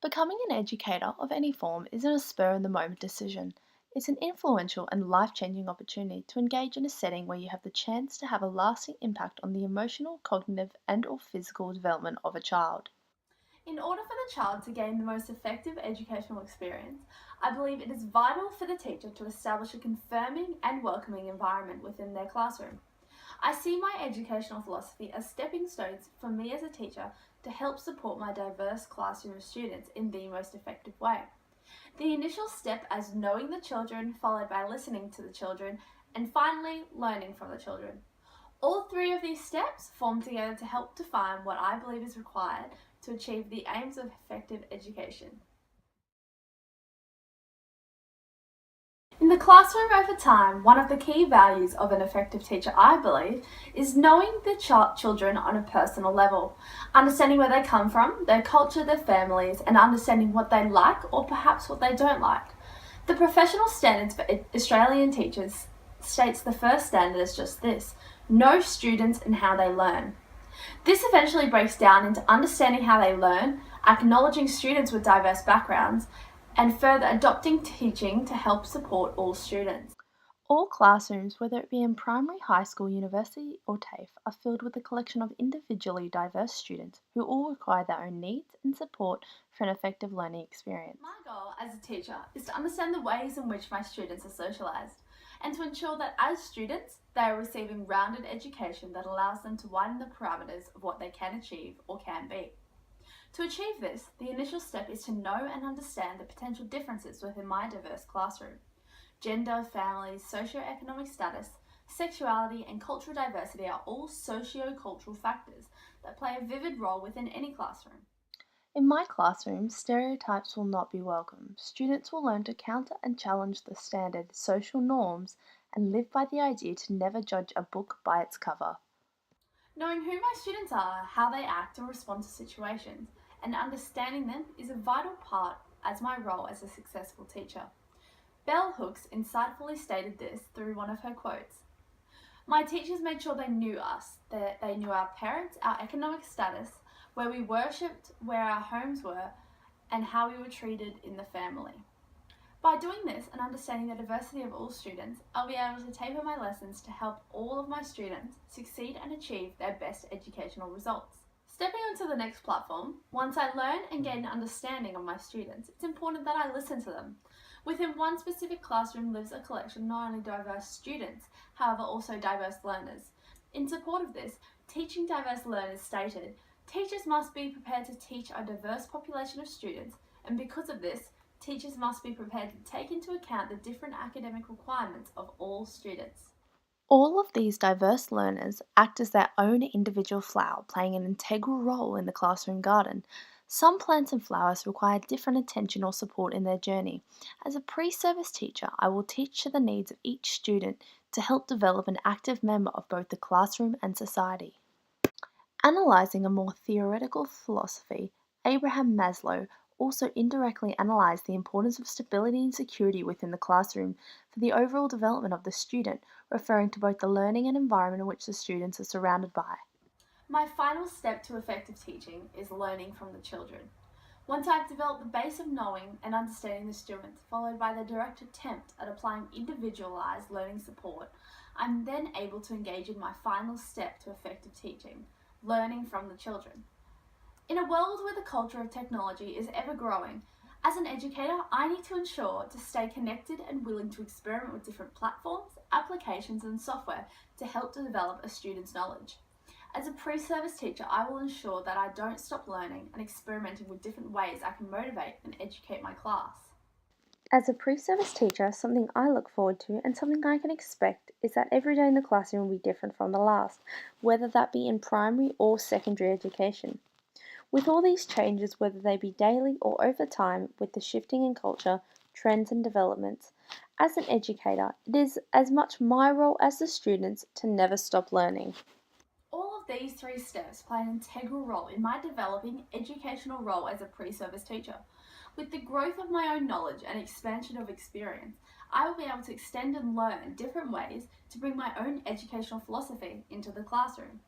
Becoming an educator of any form isn't a spur in the moment decision. It's an influential and life changing opportunity to engage in a setting where you have the chance to have a lasting impact on the emotional, cognitive, and/or physical development of a child. In order for the child to gain the most effective educational experience, I believe it is vital for the teacher to establish a confirming and welcoming environment within their classroom. I see my educational philosophy as stepping stones for me as a teacher to help support my diverse classroom of students in the most effective way. The initial step as knowing the children, followed by listening to the children, and finally learning from the children. All three of these steps form together to help define what I believe is required to achieve the aims of effective education. In the classroom over time, one of the key values of an effective teacher, I believe, is knowing the children on a personal level, understanding where they come from, their culture, their families, and understanding what they like or perhaps what they don't like. The professional standards for Australian teachers states the first standard is just this: know students and how they learn. This eventually breaks down into understanding how they learn, acknowledging students with diverse backgrounds, and further adopting teaching to help support all students. All classrooms, whether it be in primary, high school, university, or TAFE, are filled with a collection of individually diverse students who all require their own needs and support for an effective learning experience. My goal as a teacher is to understand the ways in which my students are socialised and to ensure that as students they are receiving rounded education that allows them to widen the parameters of what they can achieve or can be. To achieve this, the initial step is to know and understand the potential differences within my diverse classroom. Gender, family, socio-economic status, sexuality, and cultural diversity are all socio-cultural factors that play a vivid role within any classroom. In my classroom, stereotypes will not be welcome. Students will learn to counter and challenge the standard social norms and live by the idea to never judge a book by its cover. Knowing who my students are, how they act or respond to situations, and understanding them is a vital part as my role as a successful teacher. Bell Hooks insightfully stated this through one of her quotes. My teachers made sure they knew us, that they knew our parents, our economic status, where we worshipped, where our homes were, and how we were treated in the family. By doing this and understanding the diversity of all students, I'll be able to tailor my lessons to help all of my students succeed and achieve their best educational results. Stepping onto the next platform, once I learn and gain an understanding of my students, it's important that I listen to them. Within one specific classroom lives a collection not only diverse students, however also diverse learners. In support of this, teaching diverse learners stated, teachers must be prepared to teach a diverse population of students, and because of this, teachers must be prepared to take into account the different academic requirements of all students. All of these diverse learners act as their own individual flower, playing an integral role in the classroom garden. Some plants and flowers require different attention or support in their journey. As a pre service teacher, I will teach to the needs of each student to help develop an active member of both the classroom and society. Analyzing a more theoretical philosophy, Abraham Maslow also indirectly analyzed the importance of stability and security within the classroom for the overall development of the student, referring to both the learning and environment in which the students are surrounded by. My final step to effective teaching is learning from the children. Once I've developed the base of knowing and understanding the students, followed by the direct attempt at applying individualised learning support, I'm then able to engage in my final step to effective teaching, learning from the children. In a world where the culture of technology is ever growing, as an educator, I need to ensure to stay connected and willing to experiment with different platforms, applications, and software to help to develop a student's knowledge. As a pre-service teacher, I will ensure that I don't stop learning and experimenting with different ways I can motivate and educate my class. As a pre service teacher, something I look forward to and something I can expect is that every day in the classroom will be different from the last, whether that be in primary or secondary education. With all these changes, whether they be daily or over time, with the shifting in culture, trends, and developments, as an educator, it is as much my role as the students to never stop learning. All of these three steps play an integral role in my developing educational role as a pre-service teacher. With the growth of my own knowledge and expansion of experience, I will be able to extend and learn different ways to bring my own educational philosophy into the classroom.